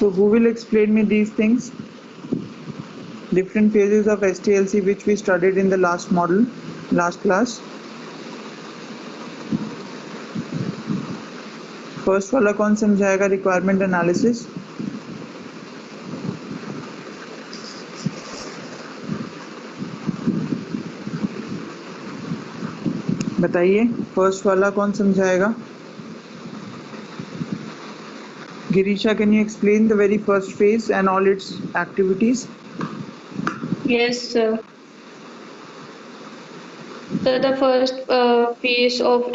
So who will explain me these things? Different phases of STLC which we studied in the last model, last class. First वाला कौन समझाएगा? Requirement analysis. बताइए, first वाला कौन समझाएगा? Girisha, can you explain the very first phase and all its activities? Yes, sir. So the first phase of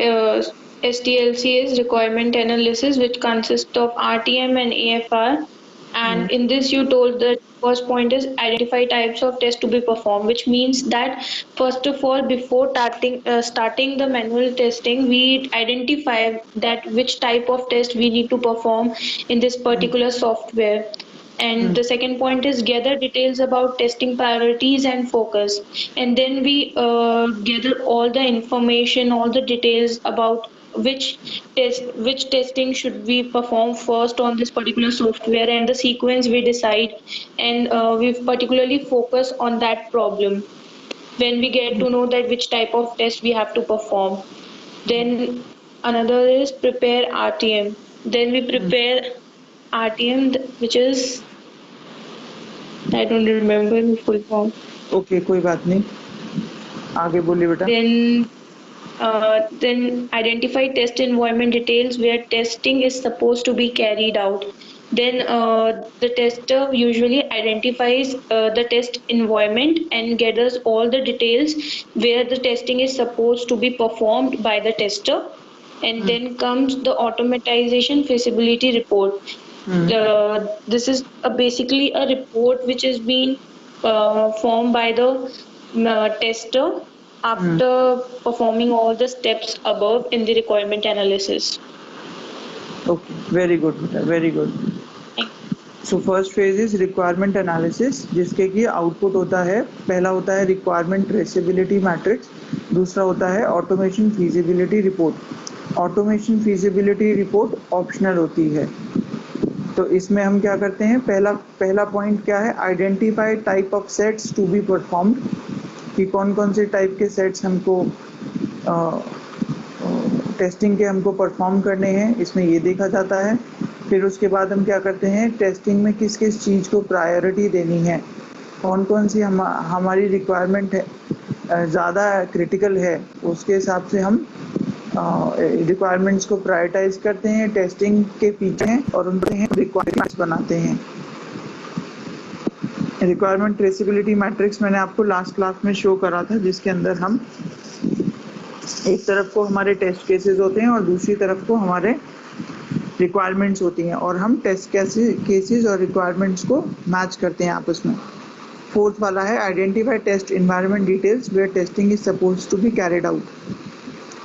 STLC is requirement analysis, which consists of RTM and AFR. And in this, you told that first point is identify types of tests to be performed, which means that first of all, before starting the manual testing, we identify that which type of test we need to perform in this particular software. And the second point is gather details about testing priorities and focus. And then we gather all the information, all the details about which testing should we perform first on this particular software, and the sequence we decide, and we particularly focus on that problem when we get to know that which type of test we have to perform. Then another is prepare RTM. Then we prepare RTM, which is, I don't remember the full form. Okay, कोई बात नहीं, आगे बोलिए बेटा। Then identify test environment details where testing is supposed to be carried out. Then the tester usually identifies the test environment and gathers all the details where the testing is supposed to be performed by the tester. And then comes the automatization feasibility report. This is basically a report which is being formed by the tester after performing all the steps above in the requirement analysis. Okay, very good बेटा, very good. So first phase is requirement analysis, जिसके की output होता है, पहला होता है requirement traceability matrix, दूसरा होता है automation feasibility report. Automation feasibility report optional होती है। तो इसमें हम क्या करते हैं, पहला पॉइंट क्या है, identify type of sets to be performed, कि कौन कौन से टाइप के सेट्स हमको टेस्टिंग के हमको परफॉर्म करने हैं, इसमें ये देखा जाता है। फिर उसके बाद हम क्या करते हैं, टेस्टिंग में किस किस चीज़ को प्रायोरिटी देनी है, कौन कौन सी हमारी रिक्वायरमेंट है ज़्यादा क्रिटिकल है, उसके हिसाब से हम रिक्वायरमेंट्स को प्रायोरिटाइज करते हैं, टेस्टिंग के पीछे और उनके रिक्वायरमेंट्स बनाते हैं। रिक्वायरमेंट ट्रेसेबिलिटी मैट्रिक्स मैंने आपको लास्ट क्लास में शो करा था, जिसके अंदर हम एक तरफ को हमारे टेस्ट केसेस होते हैं और दूसरी तरफ को हमारे रिक्वायरमेंट्स होती हैं, और हम टेस्ट केसेस और रिक्वायरमेंट्स को मैच करते हैं आपस में। फोर्थ वाला है identify test environment details where testing is supposed to be carried out,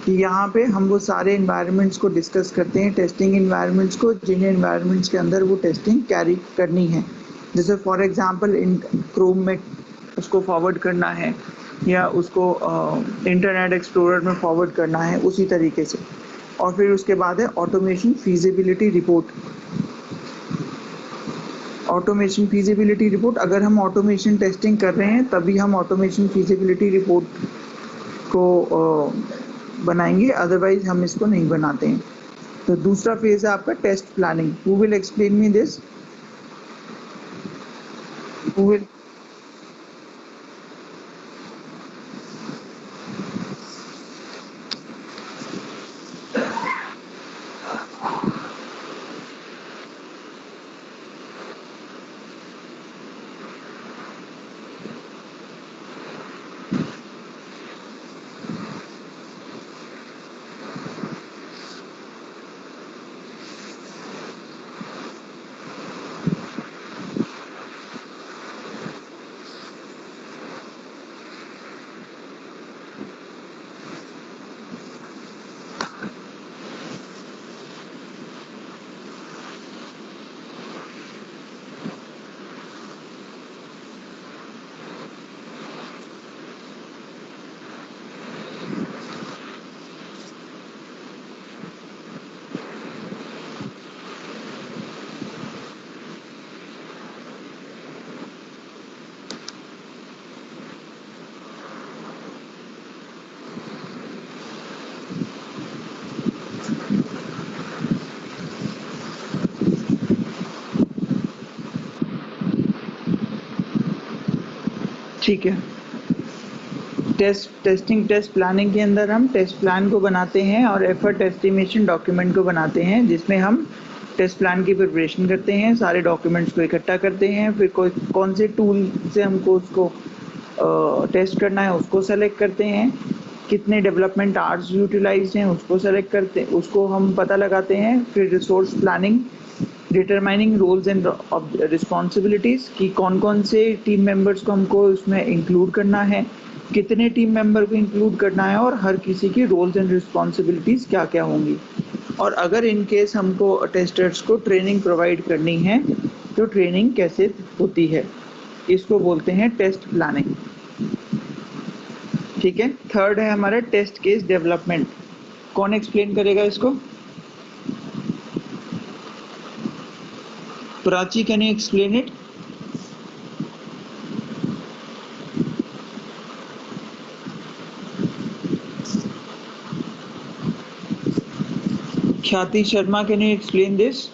कि यहाँ पे हम वो सारे इन्वायरमेंट्स को डिस्कस करते हैं, टेस्टिंग इन्वायरमेंट्स को, जिन इन्वायरमेंट्स के अंदर वो टेस्टिंग कैरी करनी है। जैसे फॉर एग्जांपल इन क्रोम में उसको फॉरवर्ड करना है, या उसको इंटरनेट एक्सप्लोरर में फॉरवर्ड करना है, उसी तरीके से। और फिर उसके बाद है automation feasibility report. Automation feasibility report, अगर हम ऑटोमेशन टेस्टिंग कर रहे हैं तभी हम ऑटोमेशन फीजिबिलिटी रिपोर्ट को बनाएंगे, अदरवाइज हम इसको नहीं बनाते हैं। तो दूसरा फेज है आपका test planning. Who will explain me this? Who will? ठीक है। टेस्ट प्लानिंग के अंदर हम टेस्ट प्लान को बनाते हैं और एफर्ट एस्टिमेशन डॉक्यूमेंट को बनाते हैं, जिसमें हम टेस्ट प्लान की प्रिपरेशन करते हैं, सारे डॉक्यूमेंट्स को इकट्ठा करते हैं, फिर कौन से टूल से हमको उसको टेस्ट करना है उसको सेलेक्ट करते हैं, कितने डेवलपमेंट आवर्स यूटिलाइज हैं उसको सेलेक्ट करते हैं, उसको हम पता लगाते हैं। फिर resource planning, determining roles and responsibilities कि कौन कौन से टीम मेंबर्स को हमको इसमें इंक्लूड करना है, कितने टीम मेंबर को इंक्लूड करना है और हर किसी की रोल्स एंड रिस्पॉन्सिबिलिटीज़ क्या क्या होंगी। और अगर इन केस हमको टेस्टर्स को ट्रेनिंग प्रोवाइड करनी है तो ट्रेनिंग कैसे होती है, इसको बोलते हैं टेस्ट प्लानिंग। ठीक है। थर्ड है हमारा टेस्ट केस डेवलपमेंट। कौन एक्सप्लेन करेगा इसको? Prachi, can you explain it? Khyati Sharma, can you explain this?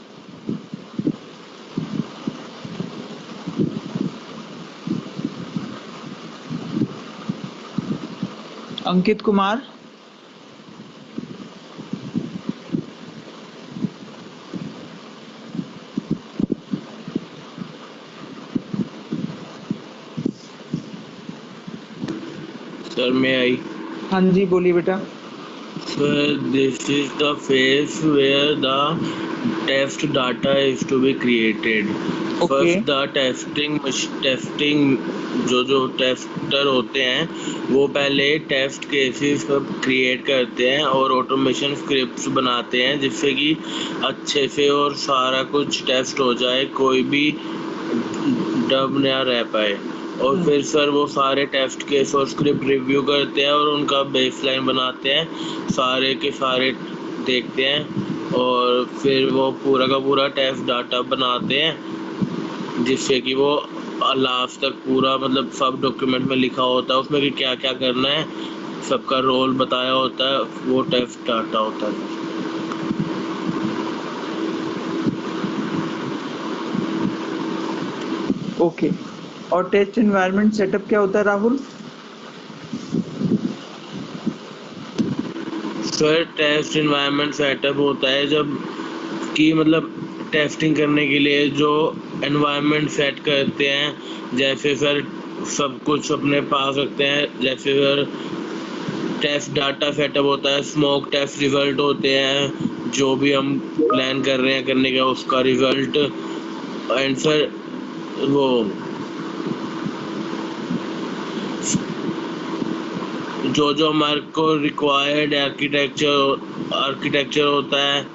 Ankit Kumar, sir मैं आई। हाँ जी बोलिए बेटा। Sir, this is the phase where the test data is to be created. Okay. First, the testing जो टेस्टर होते हैं वो पहले टेस्ट केसेस क्रिएट करते हैं और ऑटोमेशन स्क्रिप्ट्स बनाते हैं जिससे कि अच्छे से और सारा कुछ टेस्ट हो जाए, कोई भी डब ना रह पाए। और फिर सर वो सारे टेस्ट केस और स्क्रिप्ट रिव्यू करते हैं और उनका बेसलाइन बनाते हैं, सारे के सारे देखते हैं और फिर वो पूरा का पूरा टेस्ट डाटा बनाते हैं जिससे कि वो लास्ट तक पूरा मतलब सब डॉक्यूमेंट में लिखा होता है उसमें कि क्या क्या करना है, सबका रोल बताया होता है, वो टेस्ट डाटा होता है। ओके। और टेस्ट एनवायरनमेंट सेटअप क्या होता है Rahul? Sir test environment setup होता है जब कि मतलब टेस्टिंग करने के लिए जो एनवायरनमेंट सेट करते हैं, जैसे सर सब कुछ अपने पास रखते हैं, जैसे सर टेस्ट डाटा सेटअप होता है, स्मोक टेस्ट रिजल्ट होते हैं जो भी हम प्लान कर रहे हैं करने का उसका रिजल्ट, एंड सर वो जो हमारे को रिक्वायर्ड आर्किटेक्चर होता है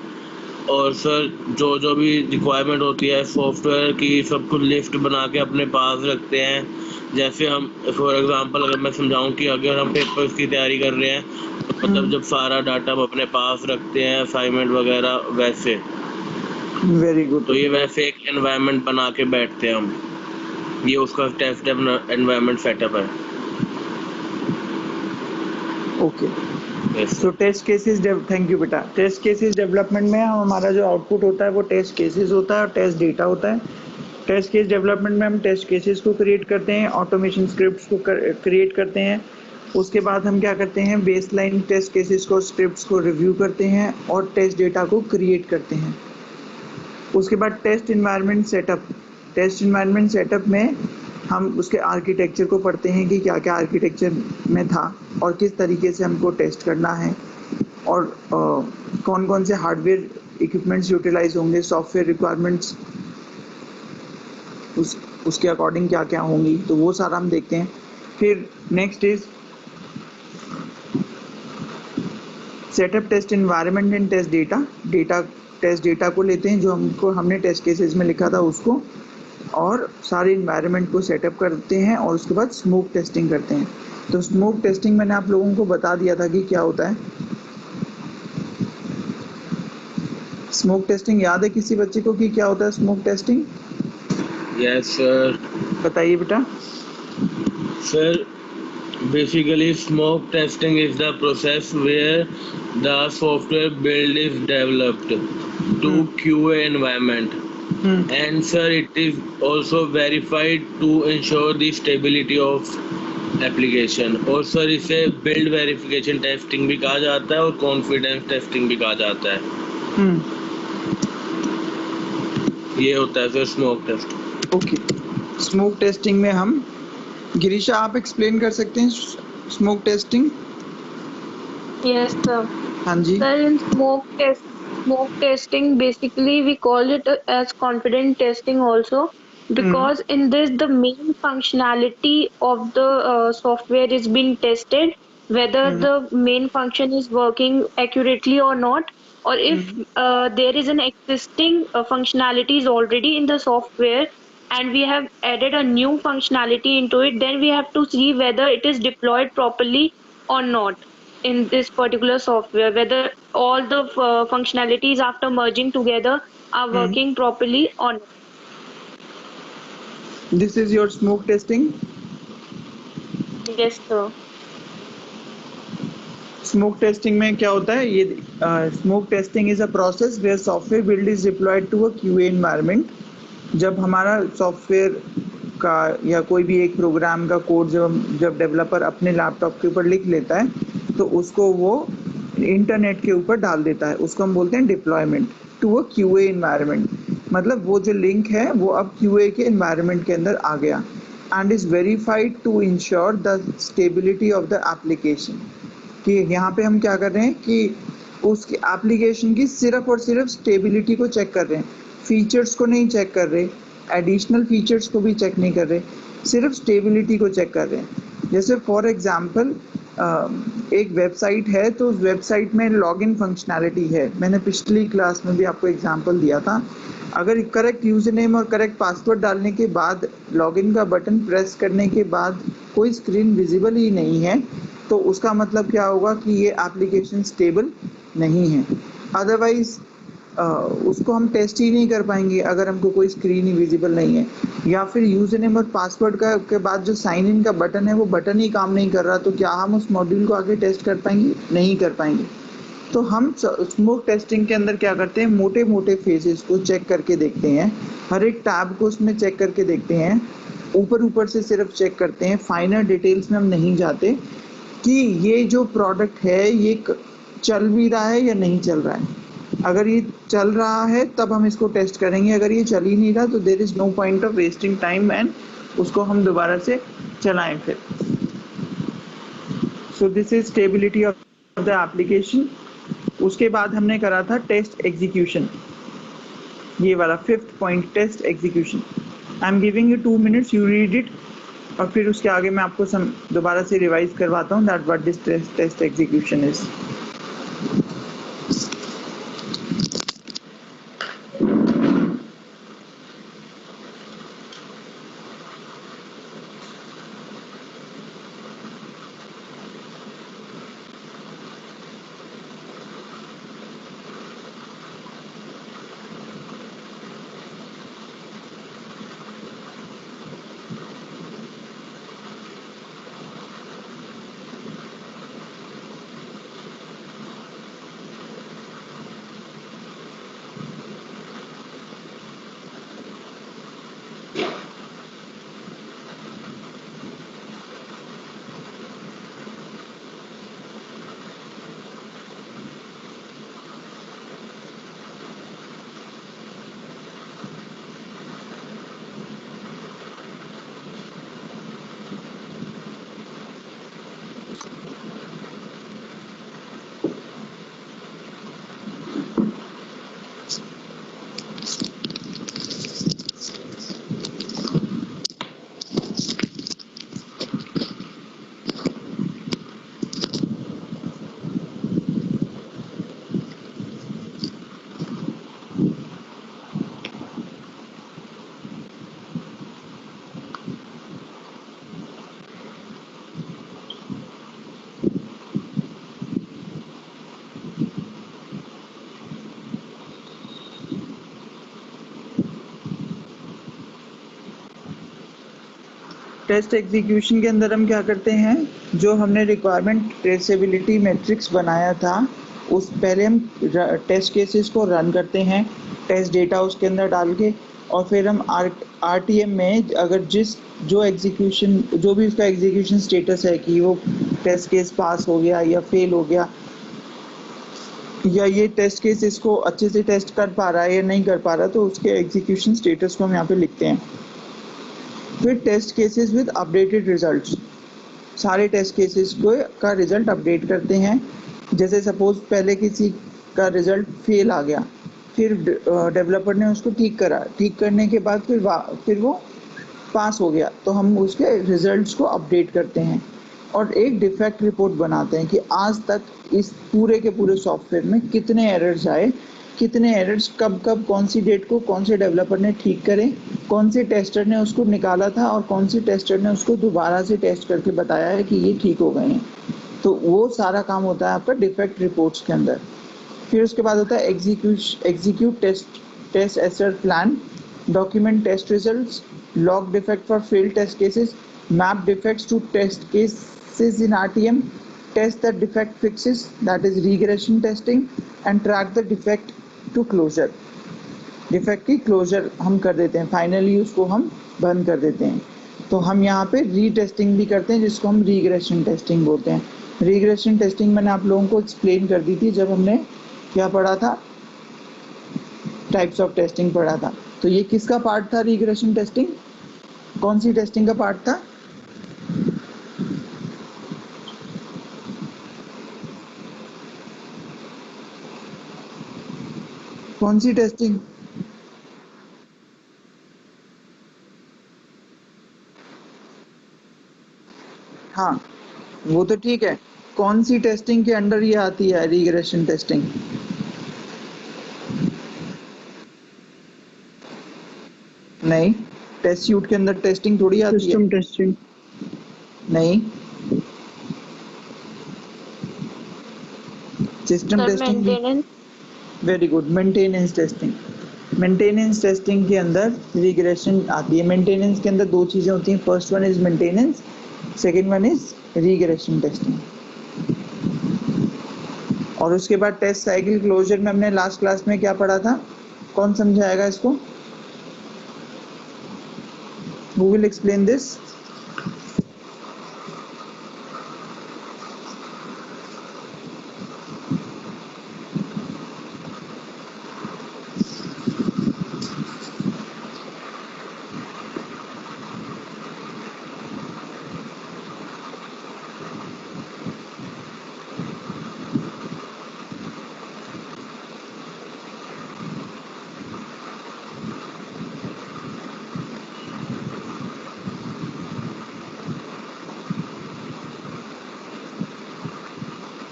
और सर जो भी रिक्वायरमेंट होती है सॉफ्टवेयर की सब कुछ लिस्ट बना के अपने पास रखते हैं। जैसे हम फॉर एग्जांपल अगर मैं समझाऊं कि अगर हम पेपर्स की तैयारी कर रहे हैं तो मतलब जब सारा डाटा हम अपने पास रखते हैं असाइनमेंट वगैरह वैसे। Very good. तो ये वैसे एक एनवायरनमेंट बना के बैठते हैं हम, ये उसका टेस्ट एनवायरनमेंट सेटअप है। Okay. So test cases, thank you बेटा। टेस्ट केसेस डेवलपमेंट में हमारा जो आउटपुट होता है वो टेस्ट केसेस होता है और टेस्ट डेटा होता है। टेस्ट केस डेवलपमेंट में हम टेस्ट केसेस को क्रिएट करते हैं, ऑटोमेशन स्क्रिप्ट्स को क्रिएट करते हैं, उसके बाद हम क्या करते हैं बेसलाइन टेस्ट केसेस को स्क्रिप्ट्स को रिव्यू करते हैं और टेस्ट डेटा को क्रिएट करते हैं। उसके बाद test environment setup. Test environment setup में हम उसके आर्किटेक्चर को पढ़ते हैं कि क्या क्या आर्किटेक्चर में था और किस तरीके से हमको टेस्ट करना है और कौन कौन से हार्डवेयर इक्विपमेंट्स यूटिलाइज होंगे, सॉफ्टवेयर रिक्वायरमेंट्स उसके अकॉर्डिंग क्या क्या होंगी, तो वो सारा हम देखते हैं। फिर next is setup test environment and test data. Test data को लेते हैं जो हमने टेस्ट केसेस में लिखा था उसको और सारे इन्वायरमेंट को सेटअप करते हैं और उसके बाद स्मोक टेस्टिंग करते हैं। तो स्मोक टेस्टिंग मैंने आप लोगों को बता दिया था कि क्या होता है। स्मोक टेस्टिंग याद है किसी बच्चे को कि क्या होता है स्मोक टेस्टिंग? Yes sir. बताइए बेटा। Sir basically smoke testing is the process where the software build is developed to QA environment and sir, it is also verified to ensure the stability of application. और sir इसे build verification testing भी कहा जाता है और confidence testing भी कहा जाता है. ये होता है sir smoke test. Okay, smoke testing में हम, गिरीशा आप एक्सप्लेन कर सकते हैं स्मोक टेस्टिंग? Yes, sir. हाँ जी. Sir, in smoke testing, basically we call it as confident testing also, because in this the main functionality of the software is being tested, whether the main function is working accurately or not, or if there is an existing functionalities already in the software and we have added a new functionality into it, then we have to see whether it is deployed properly or not in this particular software, whether all the functionalities after merging together are working properly or not. This is your smoke testing? Yes, sir. Smoke testing में क्या होता है? ये smoke testing is a process where software build is deployed to a QA environment. जब हमारा software का या कोई भी एक प्रोग्राम का कोड जब डेवलपर अपने लैपटॉप के ऊपर लिख लेता है तो उसको वो इंटरनेट के ऊपर डाल देता है, उसको हम बोलते हैं deployment to a QA environment. मतलब वो जो लिंक है वो अब क्यूए के एनवायरनमेंट के अंदर आ गया and is verified to ensure the stability of the application. कि यहाँ पे हम क्या कर रहे हैं कि उसकी एप्लीकेशन की सिर्फ और सिर्फ स्टेबिलिटी को चेक कर रहे हैं, फीचर्स को नहीं चेक कर रहे, एडिशनल फीचर्स को भी चेक नहीं कर रहे, सिर्फ स्टेबिलिटी को चेक कर रहे हैं. जैसे फॉर एग्जांपल एक वेबसाइट है तो उस वेबसाइट में लॉगिन फंक्शनैलिटी है. मैंने पिछली क्लास में भी आपको एग्जांपल दिया था. अगर करेक्ट यूजर नेम और करेक्ट पासवर्ड डालने के बाद लॉगिन का बटन प्रेस करने के बाद कोई स्क्रीन विजिबल ही नहीं है तो उसका मतलब क्या होगा कि ये एप्लीकेशन स्टेबल नहीं है. अदरवाइज उसको हम टेस्ट ही नहीं कर पाएंगे अगर हमको कोई स्क्रीन ही विजिबल नहीं है, या फिर यूजर नेम और पासवर्ड का के बाद जो साइन इन का बटन है वो बटन ही काम नहीं कर रहा तो क्या हम उस मॉड्यूल को आगे टेस्ट कर पाएंगे? नहीं कर पाएंगे. तो हम स्मोक टेस्टिंग के अंदर क्या करते हैं, मोटे मोटे फेजेस को चेक करके देखते हैं, हर एक टैब को उसमें चेक करके देखते हैं, ऊपर से सिर्फ चेक करते हैं, फाइनर डिटेल्स में हम नहीं जाते कि ये जो प्रोडक्ट है ये चल भी रहा है या नहीं चल रहा है. अगर ये चल रहा है तब हम इसको टेस्ट करेंगे, अगर ये चल ही नहीं रहा तो there is no point of wasting time and उसको हम दोबारा से चलाएं फिर. So this is stability of the application. उसके बाद हमने करा था टेस्ट एग्जीक्यूशन, ये वाला 5th point, test execution. I am giving you 2 minutes, you read it और फिर उसके आगे मैं आपको दोबारा से रिवाइज करवाता हूँ that what this test execution is. Test execution के अंदर हम क्या करते हैं, जो हमने रिक्वायरमेंट ट्रेसेबिलिटी मैट्रिक्स बनाया था उस पहले हम टेस्ट केसेस को रन करते हैं, टेस्ट डेटा उसके अंदर डाल के, और फिर हम RTM में अगर जो एग्जीक्यूशन, जो भी उसका एग्जीक्यूशन स्टेटस है कि वो टेस्ट केस पास हो गया या फेल हो गया, या ये टेस्ट केस इसको अच्छे से टेस्ट कर पा रहा है या नहीं कर पा रहा, तो उसके एग्जीक्यूशन स्टेटस को हम यहाँ पे लिखते हैं। फिर test cases with updated results, सारे टेस्ट केसेस को का रिजल्ट अपडेट करते हैं। जैसे सपोज पहले किसी का रिजल्ट फेल आ गया, फिर डेवलपर ने उसको ठीक करा, ठीक करने के बाद फिर वो पास हो गया, तो हम उसके रिजल्ट्स को अपडेट करते हैं और एक डिफेक्ट रिपोर्ट बनाते हैं कि आज तक इस पूरे के पूरे सॉफ्टवेयर में कितने एरर्स आए, कितने एरर्स कब कौन सी डेट को कौन से डेवलपर ने ठीक करे, कौन से टेस्टर ने उसको निकाला था और कौन से टेस्टर ने उसको दोबारा से टेस्ट करके बताया है कि ये ठीक हो गए हैं। तो वो सारा काम होता है आपका डिफेक्ट रिपोर्ट्स के अंदर। फिर उसके बाद होता है execute test as per plan, document test results, log defect for failed test cases, map defects to test cases in RTM, test the defect fixes, that is regression testing, and track the defect to closure. Defect की closure हम कर देते हैं, finally उसको हम बंद कर देते हैं। तो हम यहाँ पे रीटेस्टिंग भी करते हैं जिसको हम रीग्रेशन टेस्टिंग बोलते हैं। रीग्रेशन टेस्टिंग मैंने आप लोगों को एक्सप्लेन कर दी थी जब हमने क्या पढ़ा था, टाइप्स ऑफ टेस्टिंग पढ़ा था। तो ये किसका पार्ट था रीग्रेशन टेस्टिंग, कौन सी टेस्टिंग का पार्ट था? कौन सी टेस्टिंग? हाँ वो तो ठीक है, कौन सी टेस्टिंग के अंडर ये आती है रीग्रेशन टेस्टिंग? नहीं, टेस्ट सूट के अंदर टेस्टिंग थोड़ी आती है। सिस्टम टेस्टिंग नहीं, system testing. Very good, maintenance testing. Maintenance testing के अंदर रिग्रेशन आती है। मेंटेनेंस के अंदर दो चीजें होती हैं, first one is maintenance, second one is regression testing. और उसके बाद टेस्ट साइकिल क्लोजर में हमने लास्ट क्लास में क्या पढ़ा था, कौन समझाएगा इसको? Who will explain this?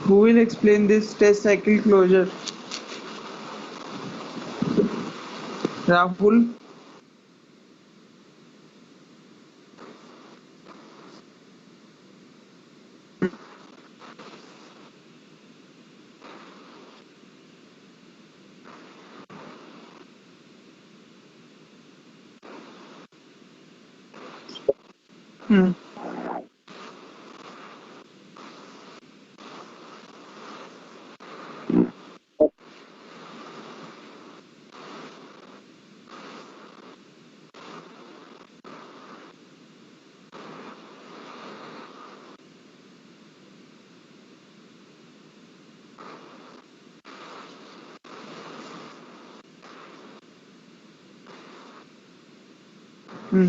Who will explain this test cycle closure? Rahul? Hmm. Hmm.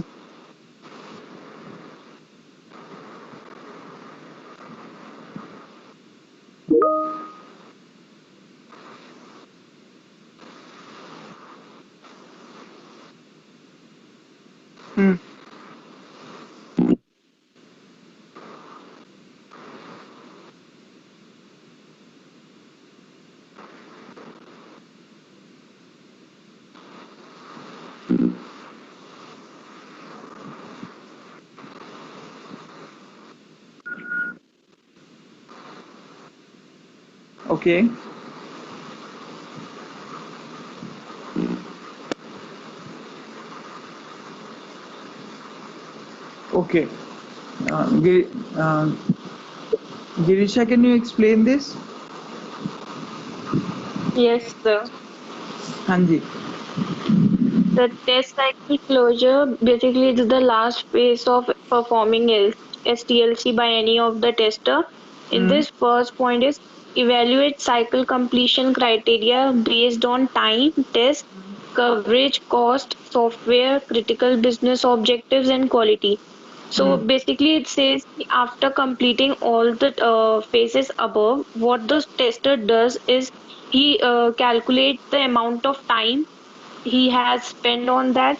Hmm. Okay. Okay. Girisha, can you explain this? Yes, sir. हाँ जी. The test cycle closure basically is the last phase of performing STLC by any of the tester. In Hmm. this first point is evaluate cycle completion criteria based on time, test, coverage, cost, software, critical business objectives, and quality. So Hmm. basically, it says after completing all the phases above, what the tester does is he calculates the amount of time he has spent on that.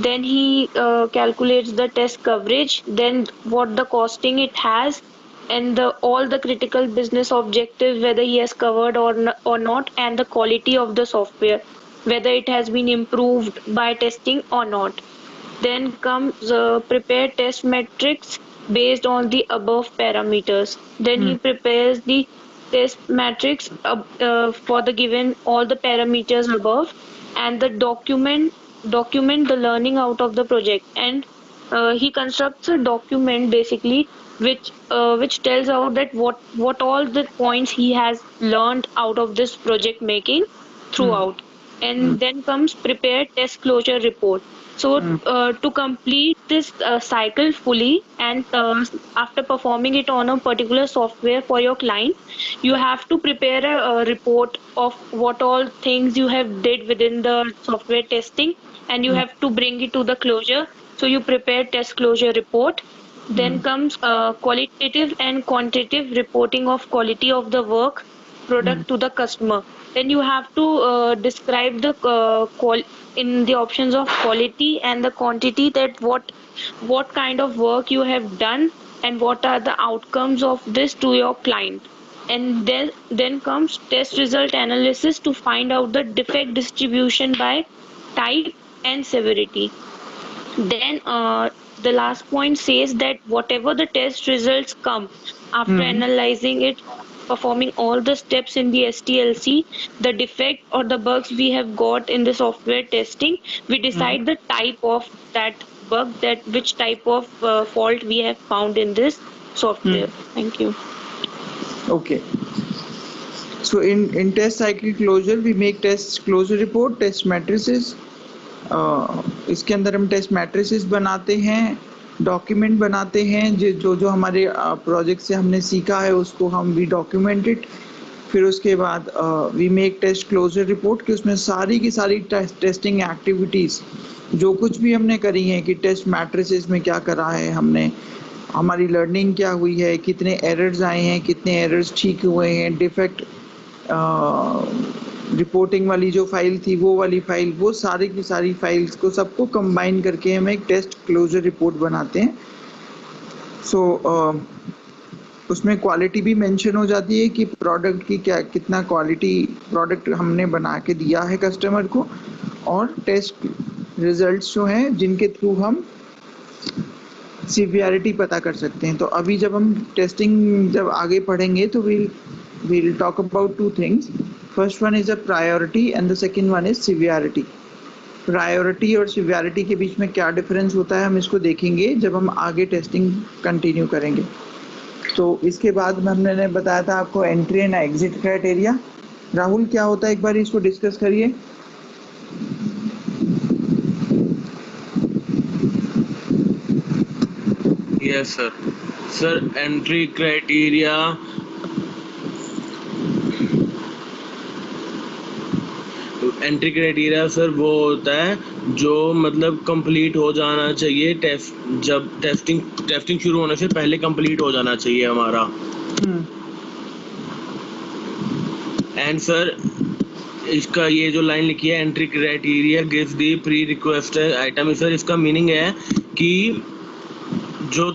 Then he calculates the test coverage, then what the costing it has, and the all the critical business objectives whether he has covered or not, and the quality of the software whether it has been improved by testing or not. Then comes prepare test metrics based on the above parameters. Then Hmm. he prepares the test matrix for the given all the parameters above, and the document the learning out of the project. And he constructs a document basically which tells out that what all the points he has learned out of this project making Hmm. throughout. Hmm. And then comes prepare test closure report. So Hmm. to complete this cycle fully, and after performing it on a particular software for your client, you have to prepare a report of what all things you have did within the software testing, and you Hmm. have to bring it to the closure. So you prepare test closure report. Hmm. Then comes qualitative and quantitative reporting of quality of the work Hmm. product to the customer. Then you have to describe the in the options of quality and the quantity, that what kind of work you have done and what are the outcomes of this to your client. And then comes test result analysis to find out the defect distribution by type and severity. Then the last point says that whatever the test results come after Hmm. analyzing it, performing all the steps in the STLC, the defect or the bugs we have got in the software testing, we Hmm. decide the type of that bug, that which type of fault we have found in this Hmm. software. Thank you. Okay. So in test cycle closure, we make test closure report, test matrices. इसके अंदर हम test matrices बनाते हैं, document बनाते हैं, जो जो हमारे प्रोजेक्ट से हमने सीखा है उसको हम वी डॉक्यूमेंटेड. फिर उसके बाद we make test closure report कि उसमें सारी की सारी टेस्टिंग एक्टिविटीज़ जो कुछ भी हमने करी हैं, कि टेस्ट मैट्रिसेस में क्या करा है हमने, हमारी लर्निंग क्या हुई है, कितने एरर्स आए हैं, कितने एरर्स ठीक हुए हैं, डिफेक्ट रिपोर्टिंग वाली जो फाइल थी वो वाली फाइल, वो सारी की सारी फाइल्स को सबको कंबाइन करके हम एक टेस्ट क्लोजर रिपोर्ट बनाते हैं. सो उसमें क्वालिटी भी मेंशन हो जाती है कि प्रोडक्ट की क्या कितना क्वालिटी प्रोडक्ट हमने बना के दिया है कस्टमर को, और टेस्ट रिजल्ट्स जो हैं जिनके थ्रू हम सिवियरिटी पता कर सकते हैं. तो अभी जब हम टेस्टिंग जब आगे पढ़ेंगे तो we'll talk about two things. First one is a priority and the second one is severity. Priority और सिवियरिटी के बीच में क्या डिफरेंस होता है हम इसको देखेंगे जब हम आगे टेस्टिंग कंटिन्यू करेंगे. तो इसके बाद हमने बताया था आपको entry and exit criteria. Rahul क्या होता है, एक बार इसको डिस्कस करिए. Yes sir. Sir entry criteria sir वो होता है जो मतलब कंप्लीट हो जाना चाहिए, जब टेस्टिंग शुरू होने से पहले कंप्लीट हो जाना चाहिए हमारा. एंड सर इसका ये जो लाइन लिखी है entry criteria gives the pre requested item, sir इसका मीनिंग है कि जो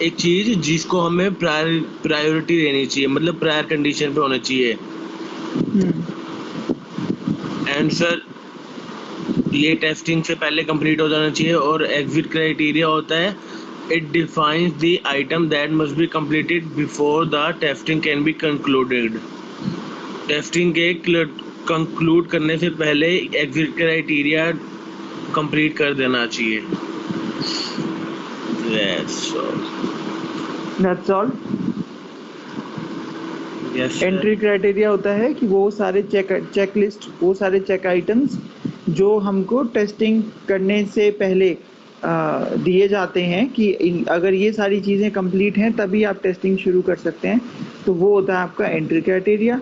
एक चीज जिसको हमें प्रायोरिटी देनी चाहिए, मतलब प्रायर कंडीशन पे होना चाहिए. एंड सर ये टेस्टिंग से पहले कंप्लीट हो जाना चाहिए. और एग्जिट क्राइटेरिया होता है it defines the item that must be completed before the testing can be concluded. Testing के कंक्लूड करने से पहले एग्जिट क्राइटेरिया कंप्लीट कर देना चाहिए. That's all. Yes sir. Entry criteria होता है कि वो सारे चेकलिस्ट, वो सारे चेक आइटम्स जो हमको टेस्टिंग करने से पहले दिए जाते हैं कि अगर ये सारी चीज़ें कंप्लीट हैं तभी आप टेस्टिंग शुरू कर सकते हैं, तो वो होता है आपका एंट्री क्राइटेरिया।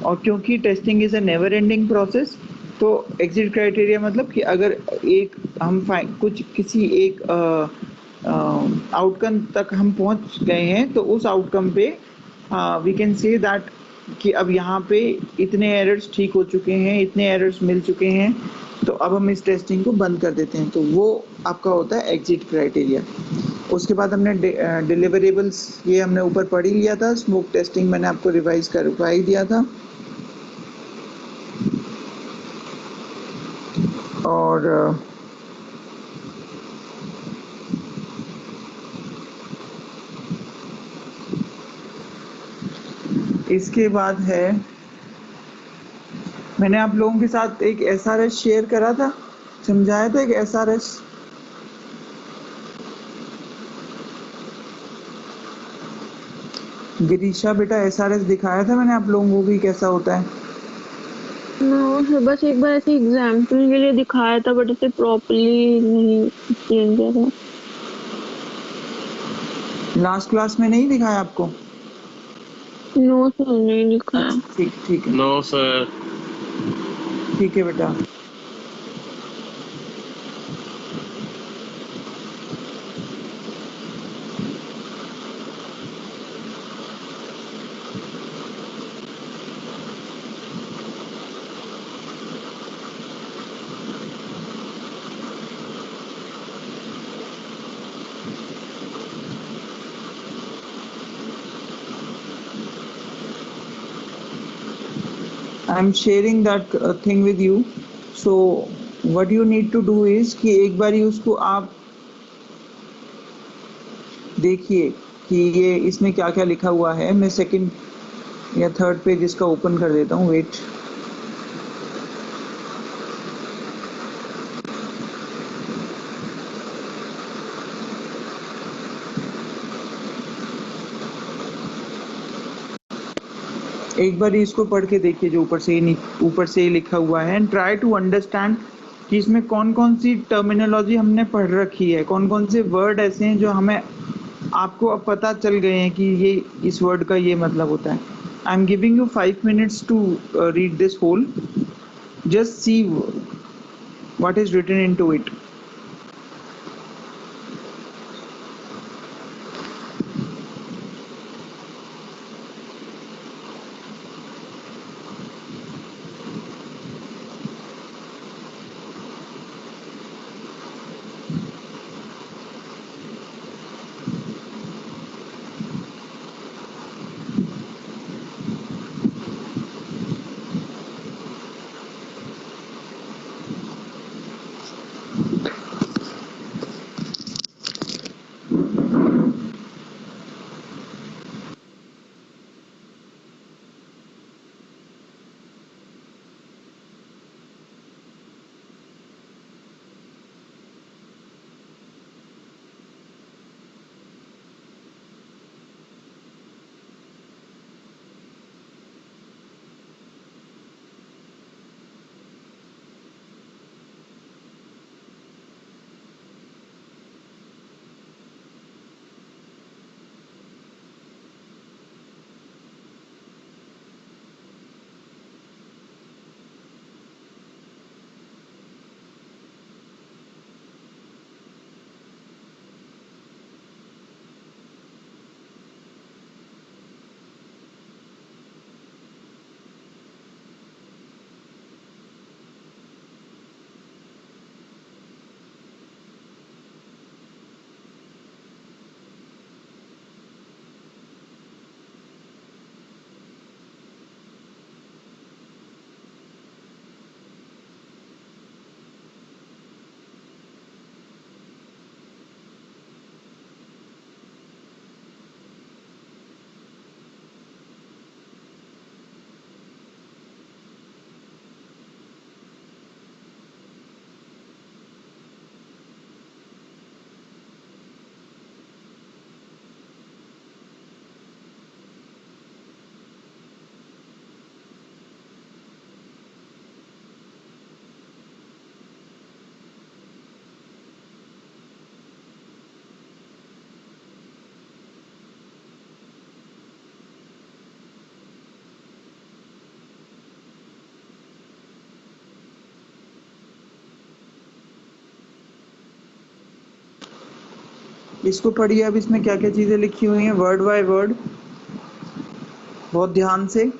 और क्योंकि testing is a never ending process, तो एग्जिट क्राइटेरिया मतलब कि अगर एक हम किसी एक आउटकम तक हम पहुंच गए हैं तो उस आउटकम पे वी कैन से दैट कि अब यहाँ पे इतने एरर्स ठीक हो चुके हैं, इतने एरर्स मिल चुके हैं, तो अब हम इस टेस्टिंग को बंद कर देते हैं, तो वो आपका होता है एग्जिट क्राइटेरिया। उसके बाद हमने डिलीवरेबल्स, ये हमने ऊपर पढ़ ही लिया था, स्मोक टेस्टिंग मैंने आपको रिवाइज करवा ही दिया था। और इसके बाद है, मैंने आप लोगों के साथ एक एसआरएस शेयर करा था, समझाया था एक एसआरएस। गिरीशा बेटा, एसआरएस दिखाया था मैंने आप लोगों को भी कैसा होता है? नो, बस एक बार ऐसे एग्जाम्पल के लिए दिखाया था, बट इसे प्रॉपर्ली नहीं एक्सप्लेन किया था। लास्ट क्लास में नहीं दिखाया आपको? नो सर, नहीं दिखाया। ठीक है। No sir. ठीक है बेटा। I am sharing that thing with you. So what you need to do is कि एक बार उसको आप देखिए कि ये इसमें क्या क्या लिखा हुआ है। मैं सेकंड या थर्ड पेज इसका ओपन कर देता हूँ, वेट। एक बार इसको पढ़ के देखिए जो ऊपर से ही लिखा हुआ है, एंड ट्राई टू अंडरस्टैंड कि इसमें कौन कौन सी टर्मिनोलॉजी हमने पढ़ रखी है, कौन कौन से वर्ड ऐसे हैं जो हमें आपको अब पता चल गए हैं कि ये इस वर्ड का ये मतलब होता है। I am giving you 5 minutes to read this whole, just see what is written into it. इसको पढ़िए। अब इसमें क्या क्या चीजें लिखी हुई हैं वर्ड बाय वर्ड, बहुत ध्यान से।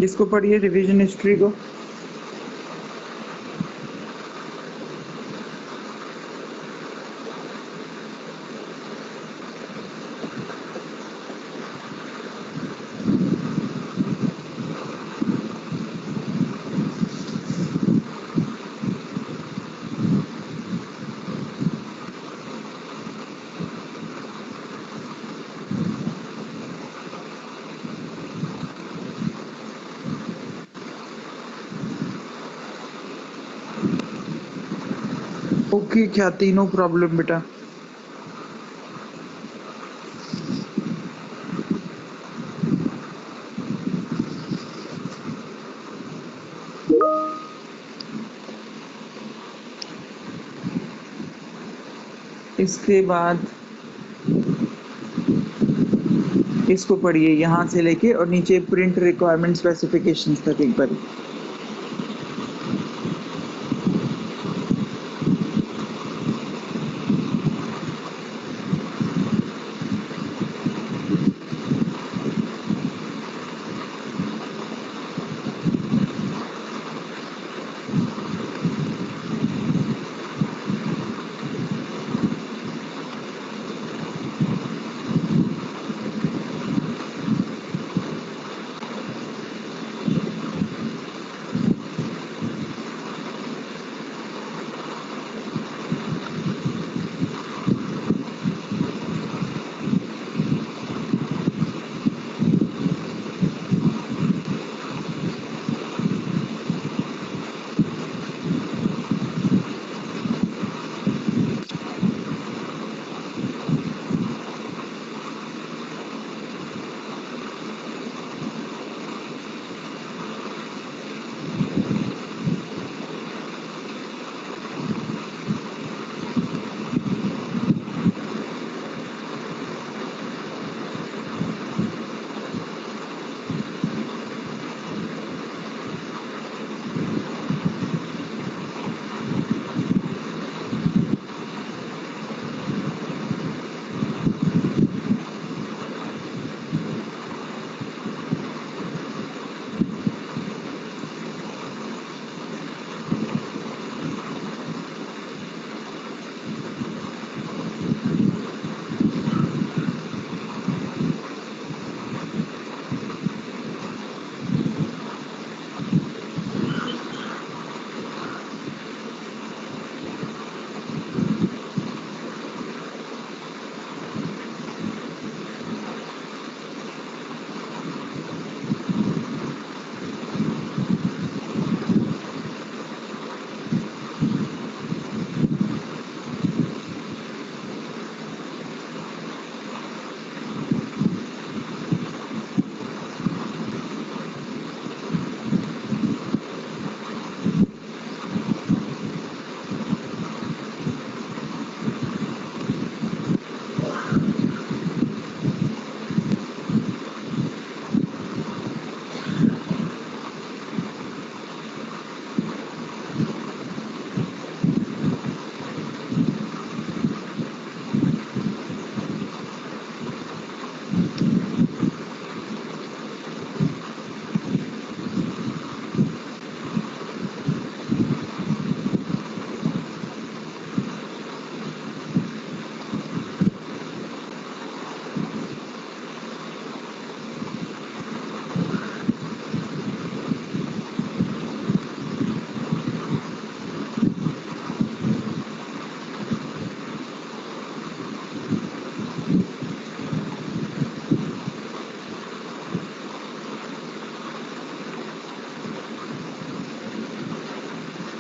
इसको पढ़िए रिवीजन हिस्ट्री को। ओके ख्याति, नो प्रॉब्लम बेटा। इसके बाद इसको पढ़िए यहाँ से लेके और नीचे प्रिंट रिक्वायरमेंट स्पेसिफिकेशंस तक एक बार।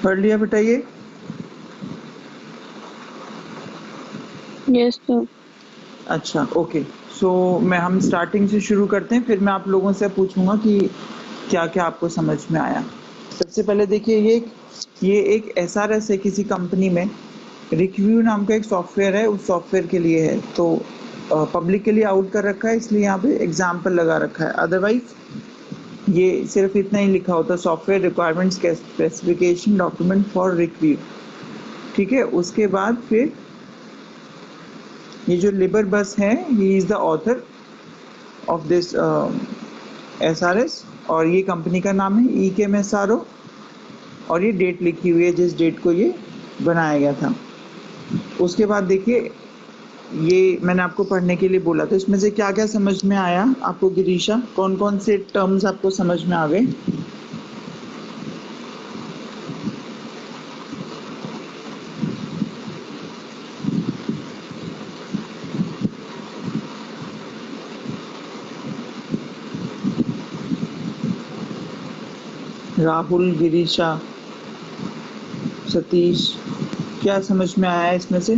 पढ़ लिया बेटा ये? Yes, sir. अच्छा, ओके। सो हम स्टार्टिंग से शुरू करते हैं, फिर मैं आप लोगों से पूछूंगा कि क्या क्या आपको समझ में आया। सबसे पहले देखिए, ये एक SRS है किसी कंपनी में। रिक्व्यू नाम का एक सॉफ्टवेयर है, उस सॉफ्टवेयर के लिए है, तो पब्लिक के लिए आउट कर रखा है, इसलिए यहाँ पे एग्जाम्पल लगा रखा है। अदरवाइज ये सिर्फ इतना ही लिखा होता है, software requirements specification document for review. ठीक है, उसके बाद फिर ये जो लिबर बस है, he is the author of this SRS, और ये कंपनी का नाम है EKM SRO, और ये डेट लिखी हुई है जिस डेट को ये बनाया गया था। उसके बाद देखिए, ये मैंने आपको पढ़ने के लिए बोला था, इसमें से क्या क्या समझ में आया आपको गिरीशा? कौन कौन से टर्म्स आपको समझ में आ गए? राहुल, गिरीशा, सतीश, क्या समझ में आया इसमें से?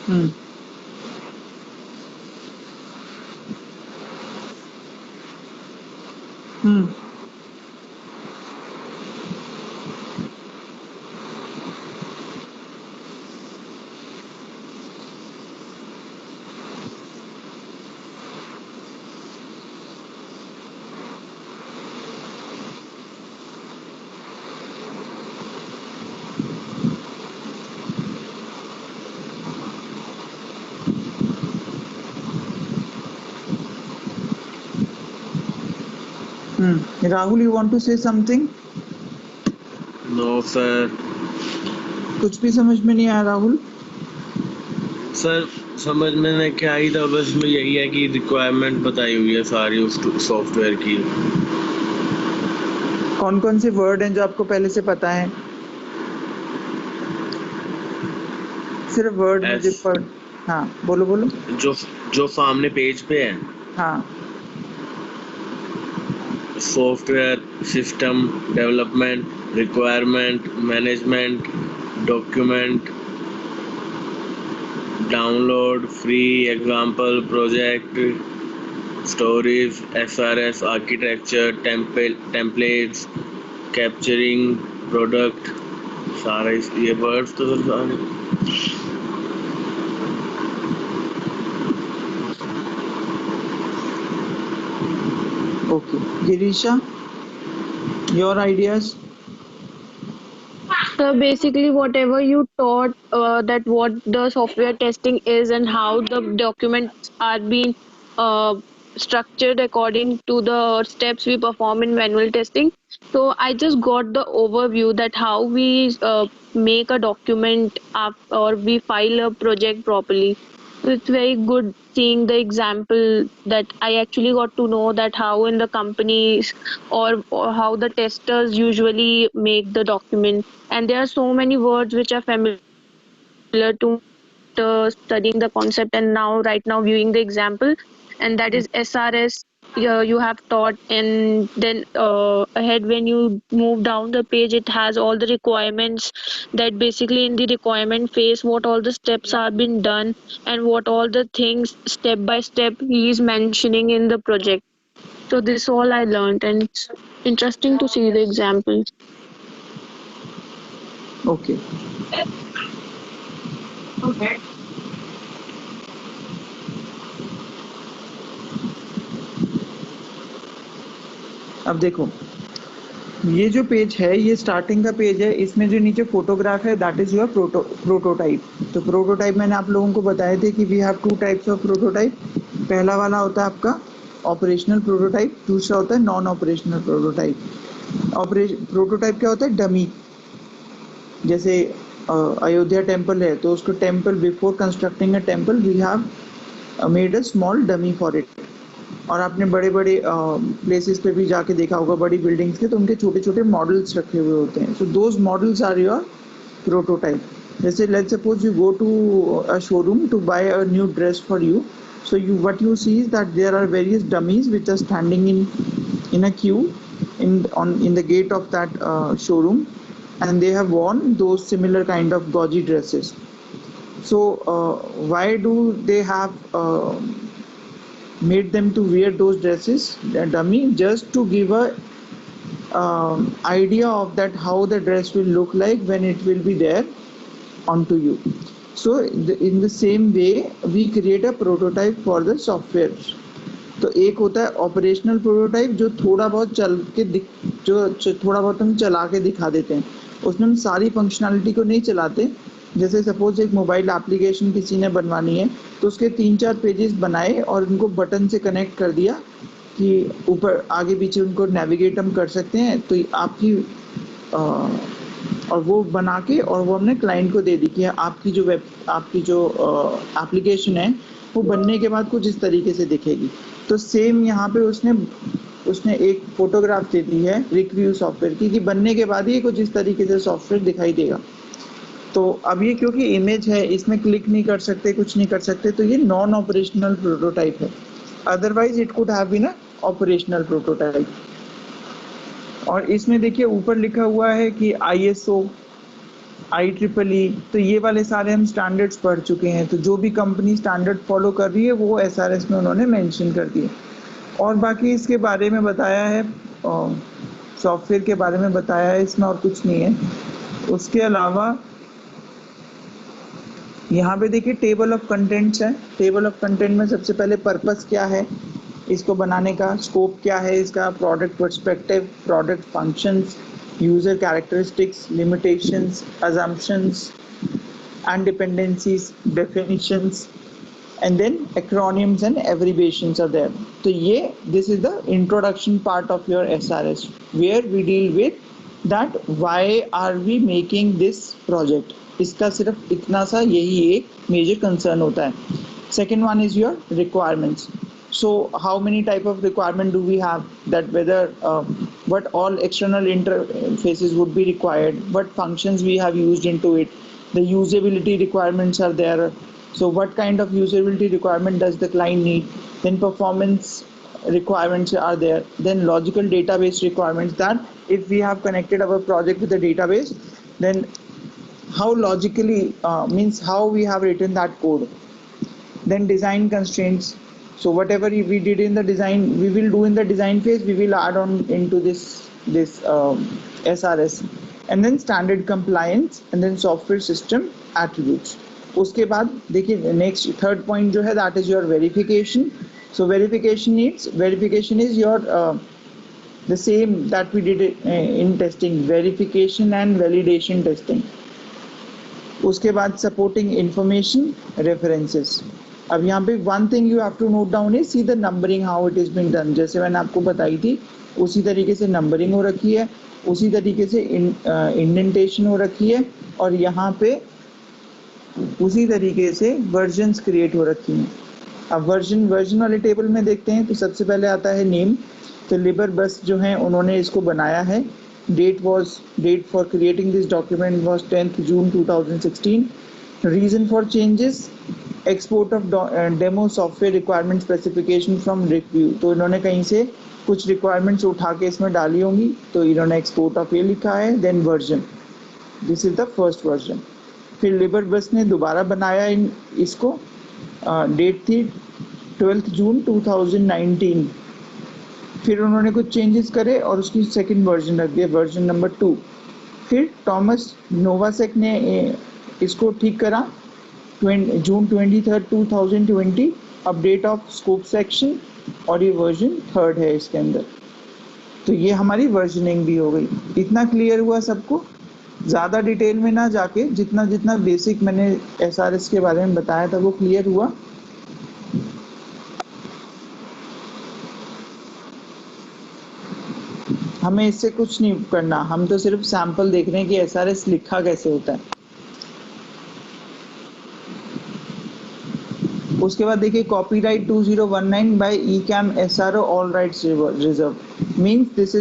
Hmm hmm Rahul, you want to say something? No sir. कुछ भी समझ में नहीं आया राहुल? सर समझ में नहीं क्या आई था, बस में यही है कि रिक्वायरमेंट बताई हुई है सारी उस सॉफ्टवेयर की। कौन कौन से वर्ड हैं जो आपको पहले से पता है? सिर्फ वर्ड मुझे पढ़। हाँ, बोलो बोलो। जो सामने पेज पे है, हाँ, software, system development, requirement management, document, download, free, example, project, stories, SRS, architecture, templates, capturing, product, सारे ये वर्ड्स तो सर सारे। Okay. Girisha, your ideas? So basically, whatever you taught, that what the software testing is and how the documents are being uh, structured according to the steps we perform in manual testing. So I just got the overview that how we make a document up or we file a project properly. So it's very good seeing the example that I actually got to know that how in the companies or how the testers usually make the document. And there are so many words which are familiar to studying the concept and now right now viewing the example, and that is SRS. You have taught, and then ahead when you move down the page, it has all the requirements, that basically in the requirement phase what all the steps are been done and what all the things step by step he is mentioning in the project. So this all I learned, and it's interesting to see the example. Okay. अब देखो, ये जो page है, ये starting का page है, इसमें जो नीचे फोटोग्राफ है दैट इज योर प्रोटोटाइप। तो प्रोटोटाइप मैंने आप लोगों को बताए थे कि we have two types of prototype. पहला वाला होता है आपका ऑपरेशनल प्रोटोटाइप, दूसरा होता है नॉन ऑपरेशनल प्रोटोटाइप। प्रोटोटाइप क्या होता है? डमी। जैसे अयोध्या टेम्पल है, तो उसको temple, before constructing a temple we have made a small dummy for it. और आपने बड़े बड़े प्लेसेस पे भी जाके देखा होगा बड़ी बिल्डिंग्स के, तो उनके छोटे छोटे मॉडल्स रखे हुए होते हैं. So those models are your prototype. जैसे let's suppose you go to a showroom to buy a new dress for you. So you what you see is that there are various dummies which are standing in a queue in the gate of that showroom, and they have worn those similar kind of gauzy dresses. So why do they have made them to wear those dresses, the dummy, just to give a idea of that how the dress will look like when it will be there onto you. So in the same way we create a prototype for the software. तो एक होता है operational prototype जो थोड़ा बहुत चल के जो थोड़ा बहुत हम चला के दिखा देते हैं, उसमें हम सारी फंक्शनैलिटी को नहीं चलाते. जैसे सपोज एक मोबाइल एप्लीकेशन किसी ने बनवानी है तो उसके 3-4 पेजेस बनाए और उनको बटन से कनेक्ट कर दिया कि ऊपर आगे पीछे उनको नेविगेट हम कर सकते हैं. तो आपकी और वो बना के और वो हमने क्लाइंट को दे दी कि आपकी जो एप्लीकेशन है वो बनने के बाद कुछ इस तरीके से दिखेगी. तो सेम यहाँ पे उसने एक फोटोग्राफ दे दी है रिक्व्यू सॉफ्टवेयर की कि बनने के बाद ही कुछ इस तरीके से सॉफ्टवेयर दिखाई देगा. तो अब ये क्योंकि इमेज है, इसमें क्लिक नहीं कर सकते, कुछ नहीं कर सकते, तो ये नॉन ऑपरेशनल प्रोटोटाइप है. Otherwise it could have been a operational prototype. और इसमें देखिए ऊपर लिखा हुआ है कि ISO, IEEE, तो ये वाले सारे हम स्टैंडर्ड्स पढ़ चुके हैं. तो जो भी कंपनी स्टैंडर्ड फॉलो कर रही है वो SRS में उन्होंने मेंशन कर दिए. और बाकी इसके बारे में बताया है, सॉफ्टवेयर के बारे में बताया है, इसमें और कुछ नहीं है. उसके अलावा यहाँ पे देखिए टेबल ऑफ कंटेंट्स है. टेबल ऑफ कंटेंट में सबसे पहले पर्पस क्या है इसको बनाने का, स्कोप क्या है इसका, product perspective, product functions, user characteristics, limitations, assumptions and dependencies, definitions, and then acronyms and abbreviations are there. तो ये this is the introduction part of your SRS where we deal with that why are we making this project. इसका सिर्फ इतना सा यही एक major concern होता है. Second one is your requirements. So how many type of requirement do we have, that whether what all external interfaces would be required, what functions we have used into it, the usability requirements are there. So what kind of usability requirement does the client need, then performance requirements are there, then logical database requirements, that if we have connected our project with the database, then how logically means how we have written that code. Then design constraints. So whatever we did in the design, we will do in the design phase, we will add on into this SRS. And then standard compliance, and then software system attributes. उसके बाद देखिए next third point जो है that is your verification. So verification is your the same that we did in testing, verification and validation testing. उसके बाद supporting information, references. अब यहाँ पे one thing you have to note down is see the numbering how it is been done. जैसे मैंने आपको बताई थी उसी तरीके से नंबरिंग हो रखी है, उसी तरीके से इंडेंटेशन हो रखी है, और यहाँ पे उसी तरीके से वर्जन्स क्रिएट हो रखी हैं. अब वर्जन वाले टेबल में देखते हैं तो सबसे पहले आता है नेम. तो लिबर बस जो है उन्होंने इसको बनाया है. Date for creating this document was 10th June 2016. Reason for changes, export of demo software requirement specification from review. तो इन्होंने कहीं से कुछ रिक्वायरमेंट्स उठा के इसमें डाली होंगी, तो इन्होंने एक्सपोर्ट ऑफ ये लिखा है. Then version, this is the first version. फिर लिबर बस ने दोबारा बनाया इसको, डेट थी 12th June 2019. फिर उन्होंने कुछ चेंजेस करे और उसकी सेकंड वर्जन रख दिया, वर्जन नंबर 2. फिर थॉमस नोवासेक ने इसको ठीक करा, June 23rd 2020, update of scope section, और ये वर्जन 3rd है इसके अंदर. तो ये हमारी वर्जनिंग भी हो गई. इतना क्लियर हुआ सबको? ज़्यादा डिटेल में ना जाके जितना बेसिक मैंने SRS के बारे में बताया था वो क्लियर हुआ. हमें इससे कुछ नहीं करना, हम तो सिर्फ सैंपल देख रहे हैं कि SRS लिखा कैसे होता है. उसके बाद देखिए copyright 2019 by ECAM SRO all rights reserve means this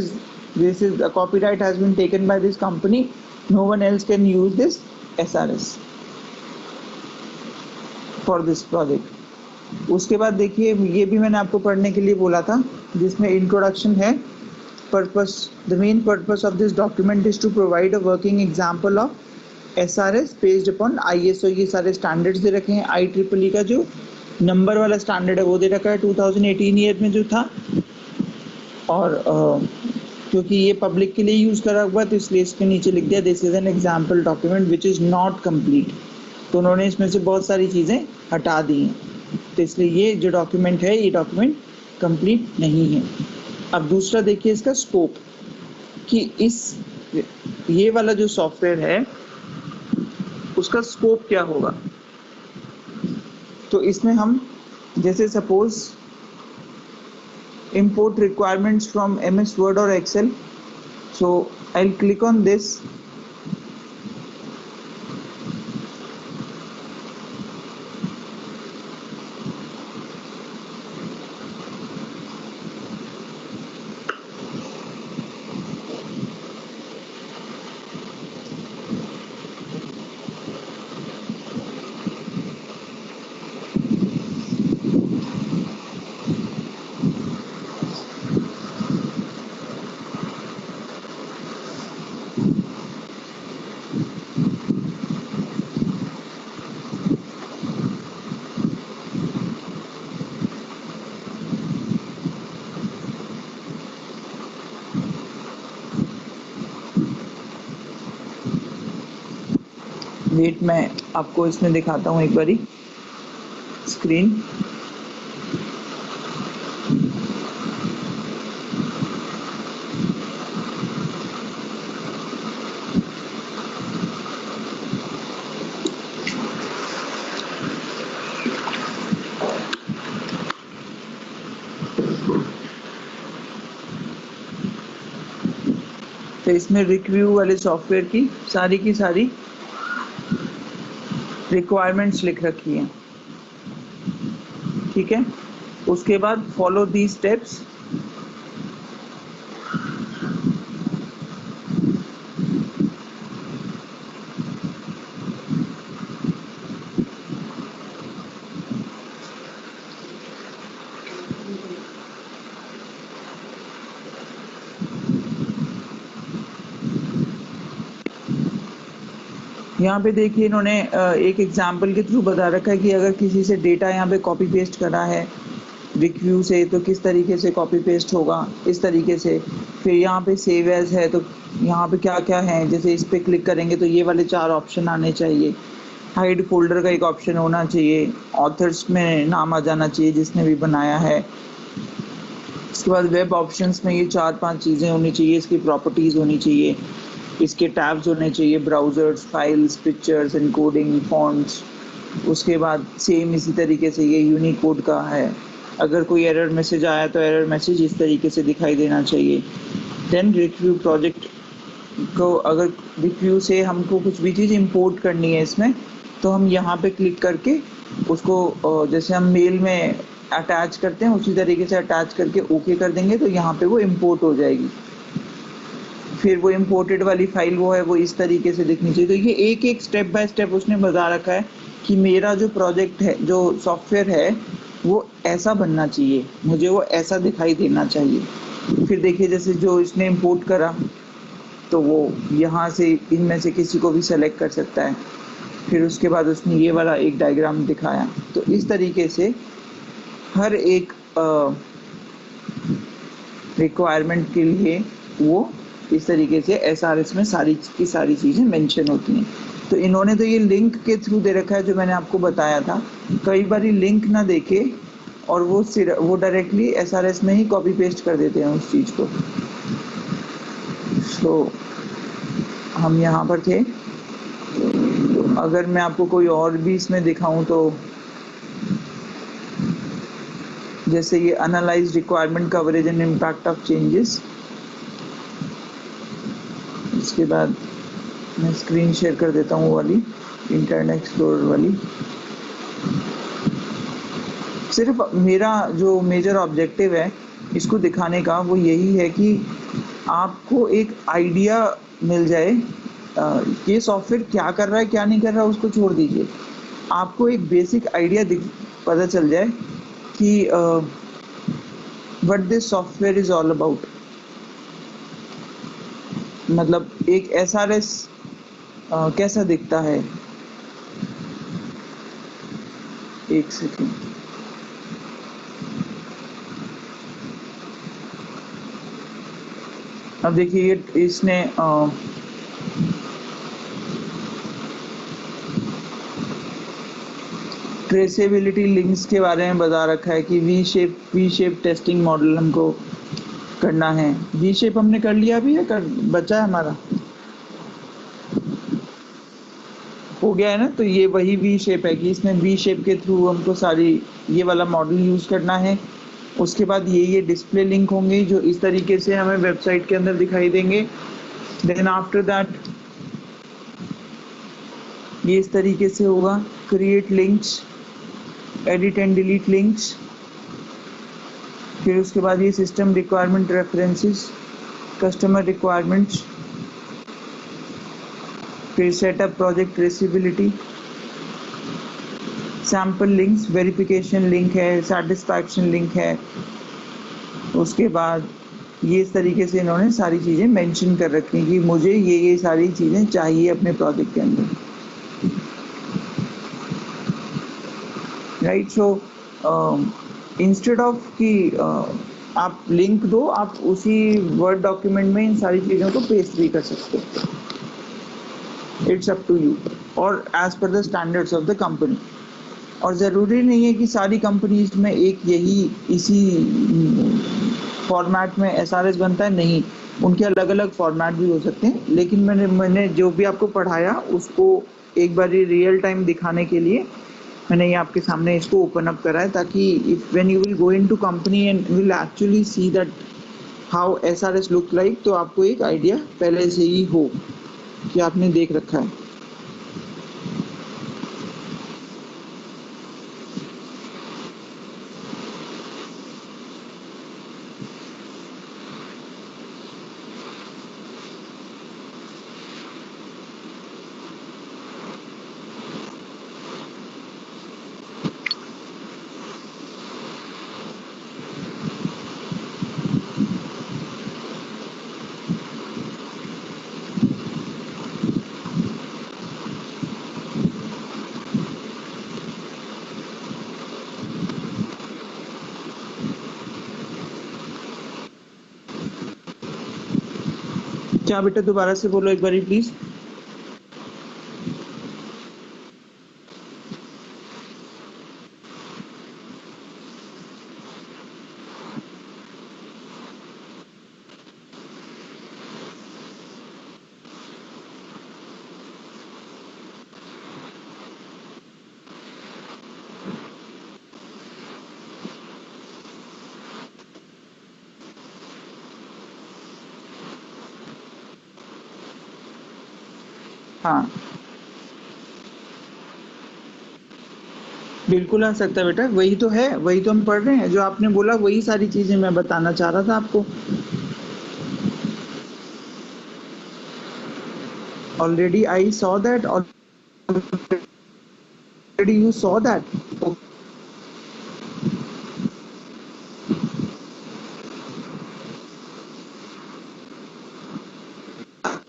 is the copyright has been taken by this company, no one else can use this SRS for this project. उसके बाद देखिए ये भी मैंने आपको पढ़ने के लिए बोला था, जिसमें इंट्रोडक्शन है। Purpose, the main purpose of this document is to provide a working example of SRS based upon ISO। ये सारे स्टैंडर्ड्स दे रखे हैं। IEEE का जो नंबर वाला स्टैंडर्ड है वो दे रखा है 2018 ईयर में जो था, और क्योंकि ये पब्लिक के लिए यूज़ करा हुआ तो इसलिए इसके नीचे लिख दिया this is an example document which is not complete. तो उन्होंने इसमें से बहुत सारी चीज़ें हटा दी हैं, तो इसलिए ये जो डॉक्यूमेंट है ये डॉक्यूमेंट कंप्लीट नहीं है। अब दूसरा देखिए इसका स्कोप, कि ये वाला जो सॉफ्टवेयर है उसका स्कोप क्या होगा। तो इसमें हम जैसे suppose import requirements from MS Word or Excel, so I'll click on this, wait मैं आपको इसमें दिखाता हूँ एक बारी स्क्रीन। तो इसमें रिक्व्यू वाले सॉफ्टवेयर की सारी रिक्वायरमेंट्स लिख रखी हैं, ठीक है। उसके बाद फॉलो दी स्टेप्स, यहाँ पे देखिए इन्होंने एक एग्जाम्पल के थ्रू बता रखा है कि अगर किसी से डेटा यहाँ पे कॉपी पेस्ट करा है रिक्व्यू से तो किस तरीके से कॉपी पेस्ट होगा, इस तरीके से। फिर यहाँ पे सेव एज है, तो यहाँ पे क्या क्या है, जैसे इस पे क्लिक करेंगे तो ये वाले 4 ऑप्शन आने चाहिए। हाइड फोल्डर का एक ऑप्शन होना चाहिए, ऑथर्स में नाम आ जाना चाहिए जिसने भी बनाया है। उसके बाद वेब ऑप्शंस में ये 4-5 चीज़ें होनी चाहिए, इसकी प्रॉपर्टीज़ होनी चाहिए, इसके टैब्स होने चाहिए, browsers, files, pictures, encoding, fonts. उसके बाद सेम इसी तरीके से ये यूनिकोड का है, अगर कोई एरर मैसेज आया तो एरर मैसेज इस तरीके से दिखाई देना चाहिए। देन रिक्व्यू प्रोजेक्ट को, अगर रिक्व्यू से हमको कुछ भी चीज़ इंपोर्ट करनी है इसमें, तो हम यहाँ पे क्लिक करके उसको जैसे हम मेल में अटैच करते हैं उसी तरीके से अटैच करके ओके कर देंगे तो यहाँ पे वो इंपोर्ट हो जाएगी। फिर वो इम्पोर्टेड वाली फाइल वो है वो इस तरीके से दिखनी चाहिए। तो ये एक एक स्टेप बाय स्टेप उसने बता रखा है कि मेरा जो प्रोजेक्ट है, जो सॉफ्टवेयर है वो ऐसा बनना चाहिए, मुझे वो ऐसा दिखाई देना चाहिए। फिर देखिए जैसे जो इसने इंपोर्ट करा तो वो यहाँ से इनमें से किसी को भी सेलेक्ट कर सकता है। फिर उसके बाद उसने ये वाला एक डायग्राम दिखाया। तो इस तरीके से हर एक रिक्वायरमेंट के लिए वो इस तरीके से SRS में सारी की सारी चीज़ें मेंशन होती हैं। तो इन्होंने तो ये लिंक के थ्रू दे रखा है जो मैंने आपको बताया था। कई बार लिंक ना देखे और वो डायरेक्टली SRS में ही कॉपी पेस्ट कर देते हैं उस चीज़ को। तो हम यहाँ पर थे। तो अगर मैं आपको कोई और भी इसमें दिखाऊं तो जैसे ये analyse requirement coverage and impact of changes. इसके बाद मैं स्क्रीन शेयर कर देता हूँ वो वाली इंटरनेट एक्सप्लोरर वाली। सिर्फ मेरा जो मेजर ऑब्जेक्टिव है इसको दिखाने का वो यही है कि आपको एक आइडिया मिल जाए ये सॉफ्टवेयर क्या कर रहा है क्या नहीं कर रहा है उसको छोड़ दीजिए, आपको एक बेसिक आइडिया पता चल जाए कि what this software is all about. मतलब एक SRS कैसा दिखता है। एक सेकेंड, अब देखिए इसने ट्रेसेबिलिटी लिंक्स के बारे में बता रखा है कि वी शेप टेस्टिंग मॉडल हमको करना है। वी शेप हमने कर लिया अभी है, बचा है हमारा, हो गया है ना। तो ये वही वी शेप है कि इसमें वी शेप के थ्रू हमको सारी ये वाला मॉडल यूज करना है। उसके बाद ये डिस्प्ले लिंक होंगे जो इस तरीके से हमें वेबसाइट के अंदर दिखाई देंगे। देन आफ्टर दैट ये इस तरीके से होगा, create links, edit and delete links. फिर उसके बाद ये system requirement references, customer requirements, फिर setup project traceability, sample links, verification link है, सेटिस्फैक्शन लिंक है। उसके बाद ये इस तरीके से इन्होंने सारी चीज़ें मेंशन कर रखी हैं कि मुझे ये सारी चीज़ें चाहिए अपने प्रोजेक्ट के अंदर, राइट। सो इंस्टेड ऑफ कि आप लिंक दो, आप उसी वर्ड डॉक्यूमेंट में इन सारी चीज़ों को पेस्ट भी कर सकते हो। इट्स अप टू यू और as per the standards of the company. और ज़रूरी नहीं है कि सारी कंपनीज में एक इसी फॉर्मेट में SRS बनता है, नहीं, उनके अलग अलग फॉर्मेट भी हो सकते हैं। लेकिन मैंने जो भी आपको पढ़ाया उसको एक बार रियल टाइम दिखाने के लिए मैंने ये आपके सामने इसको ओपन अप करा है, ताकि if when you will go into company and will actually see that how SRS look like, तो आपको एक आइडिया पहले से ही हो कि आपने देख रखा है। क्या बेटा, दोबारा से बोलो एक बारी प्लीज। हाँ बिल्कुल आ सकता है बेटा, वही तो है, वही तो हम पढ़ रहे हैं, जो आपने बोला वही सारी चीजें मैं बताना चाह रहा था आपको। Already I saw that, already you saw that.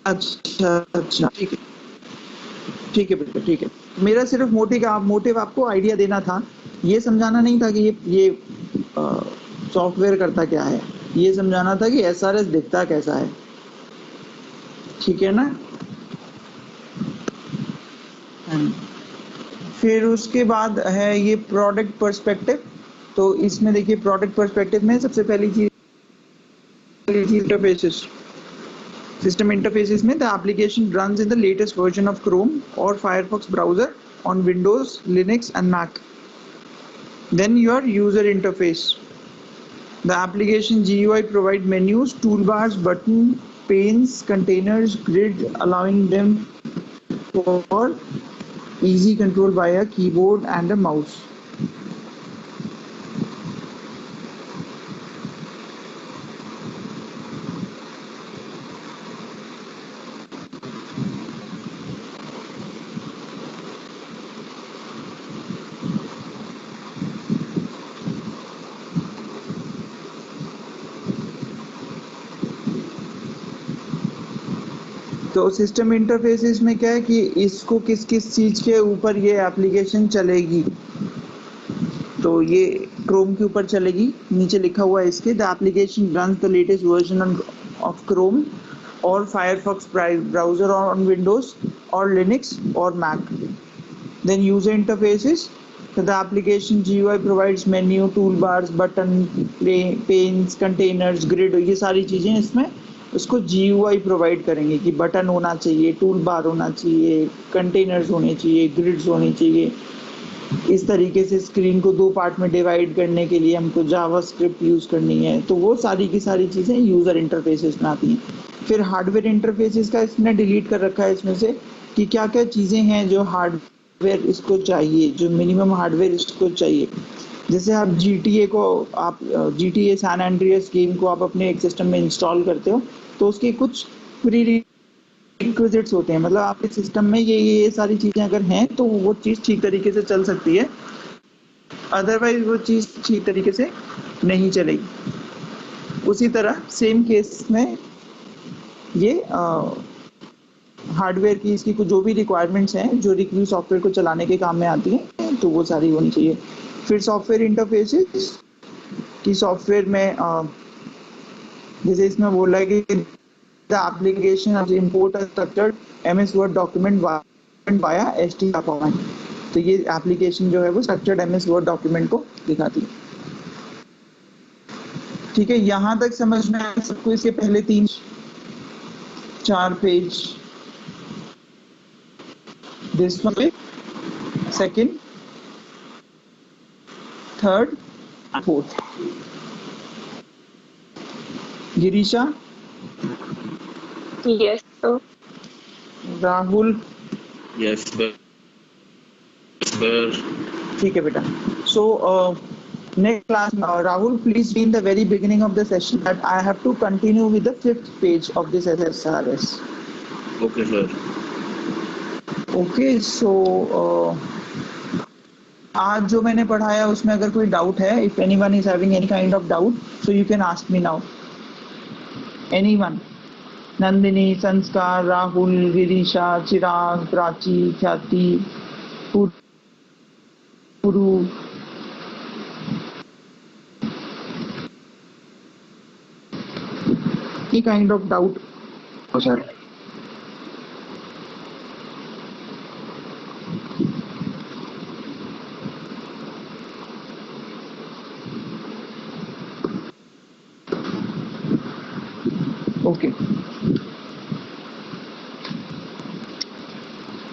अच्छा अच्छा, ठीक है बेटा, ठीक है। मेरा सिर्फ मोटिव आपको आइडिया देना था, ये समझाना नहीं था कि ये सॉफ्टवेयर करता क्या है, ये समझाना था कि SRS दिखता कैसा है, ठीक है ना। फिर उसके बाद है ये प्रोडक्ट पर्सपेक्टिव। तो इसमें देखिए प्रोडक्ट पर्सपेक्टिव में सबसे पहली चीज इंटरफेसेस। System interfaces में the application runs in the latest version of Chrome or Firefox browser on Windows, Linux and Mac. Then your user interface. The application GUI provide menus, toolbars, button, panes, containers, grid, allowing them for easy control by a keyboard and a mouse. तो system interfaces में क्या है कि इसको किस किस चीज के ऊपर ये एप्लीकेशन चलेगी, तो ये क्रोम के ऊपर चलेगी। नीचे लिखा हुआ है इसके, the application run the latest version of Chrome और फायरफॉक्स ब्राउजर ऑन विंडोज और लिनक्स और Mac. Then user interfaces, the application GUI provides menu, toolbars, button, panes, containers, grid, ये सारी चीजें इसमें उसको GUI प्रोवाइड करेंगे कि बटन होना चाहिए, टूल बार होना चाहिए, कंटेनर्स होने चाहिए, ग्रिड्स होनी चाहिए। इस तरीके से स्क्रीन को दो पार्ट में डिवाइड करने के लिए हमको जावास्क्रिप्ट यूज करनी है। तो वो सारी की सारी चीजें यूजर इंटरफेसेस में आती हैं। फिर हार्डवेयर इंटरफेसेस का इसने डिलीट कर रखा है इसमें से कि क्या क्या चीजें हैं जो हार्डवेयर इसको चाहिए, जो मिनिमम हार्डवेयर इसको चाहिए। जैसे आप GTA सैन एंड्रियास गेम को आप अपने एक सिस्टम में इंस्टॉल करते हो, तो उसके कुछ प्री रिक्विजिट्स होते हैं, मतलब आपके सिस्टम में ये सारी चीजें अगर हैं तो वो चीज ठीक तरीके से चल सकती है, अदरवाइज वो चीज ठीक तरीके से नहीं चलेगी। उसी तरह सेम केस में ये हार्डवेयर की इसकी कुछ जो भी रिक्वायरमेंट्स हैं जो रिक्वी सॉफ्टवेयर को चलाने के काम में आती हैं, तो वो सारी होनी चाहिए। फिर सॉफ्टवेयर इंटरफेसेस की सॉफ्टवेयर में जैसे इसमें बोला है कि the application of import a structured MS Word document via HTML format। तो ये एप्लीकेशन जो है वो स्ट्रक्चर्ड MS Word डॉक्यूमेंट को दिखाती है। ठीक है, यहाँ तक समझ में आया सबको? इसके पहले 3-4 page, this one, second, third, fourth. Girisha, Yes, sir. Rahul, Yes, sir. ठीक है बेटा। So next class, Rahul, please be in the very beginning of the session that I have to continue with the 5th page of this SSRS. Okay, sir. Okay, so आज जो मैंने पढ़ाया उसमें अगर कोई डाउट है, if anyone is having any kind of doubt, so you can ask me now. Anyone? Nandini, संस्कार, राहुल, गिरीशा, चिराग, प्राची, ख्याति, गुरु। Any kind of doubt? Oh, sir. Okay.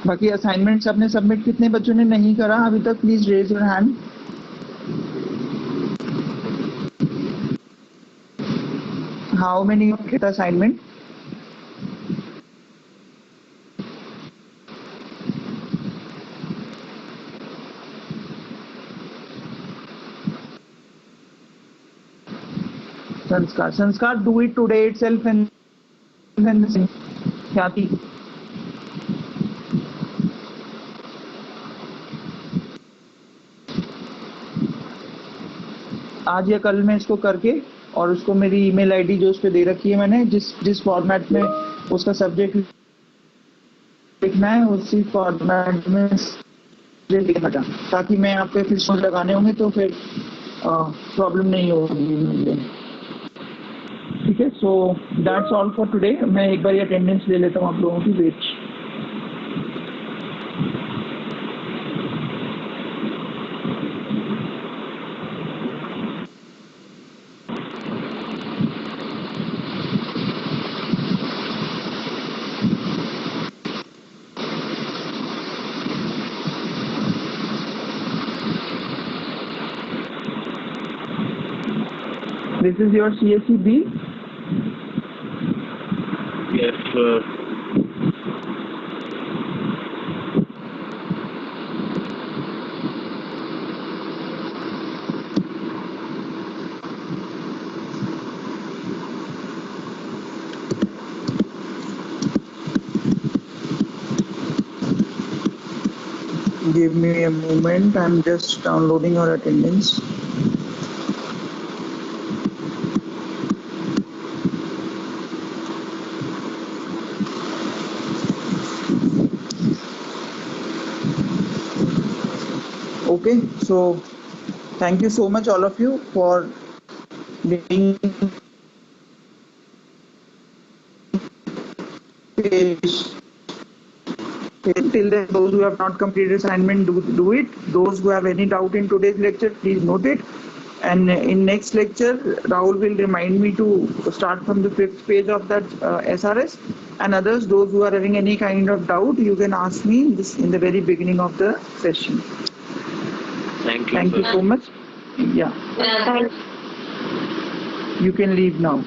बाकी असाइनमेंट्स आपने सबमिट कितने बच्चों ने नहीं करा अभी तक? Please raise your hand. How many of get assignment? Sanskar do it today itself and Khyati. आज या कल में इसको करके और उसको मेरी ईमेल आईडी जो उस पे दे रखी है मैंने, जिस फॉर्मेट में उसका सब्जेक्ट लिखना है उसी फॉर्मेट में लिखना, ताकि मैं आपके फिर सोच लगाने होंगे तो फिर प्रॉब्लम नहीं होगी मुझे। ठीक है, so that's all for today. मैं एक बार अटेंडेंस ले लेता हूँ आप लोगों की। Wait, this is your CSE B? Yes, sir. Give me a moment, I'm just downloading your attendance. Okay, so thank you so much all of you for being patient. Till then, those who have not completed assignment, do it. Those who have any doubt in today's lecture, please note it. And in next lecture, Rahul will remind me to start from the 5th page of that SRS. And others, those who are having any kind of doubt, you can ask me in the very beginning of the session. Thank you. Thank you so much. Yeah, Thank you can leave now.